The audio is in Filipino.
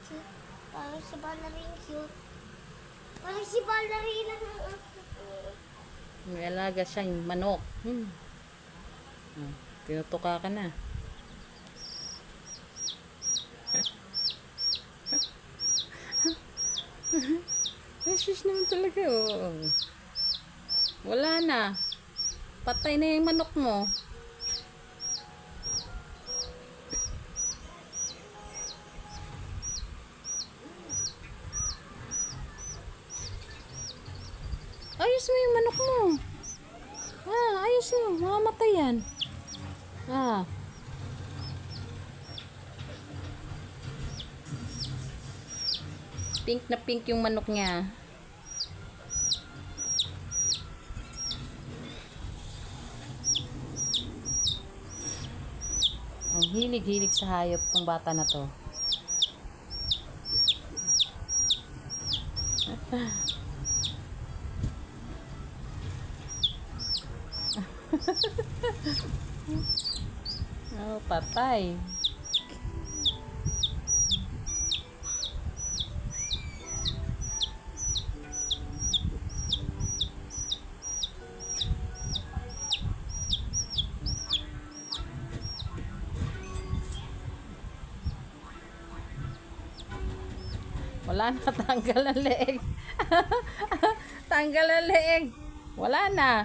cute. Parang si ballerina cute. Parang si ballerina. May alaga siyang manok. Tinutuka ka na. Precious naman talaga, oh. Wala na. Patay na yung manok mo. Ayos mo yung manok mo. Ayos mo. Mamamatay yan. Pink na pink yung manok niya. Ang hilig-hilig sa hayop ng bata na to. Oh, patay. Wala na, tanggal ang leeg. Tanggal ang leeg. Wala na.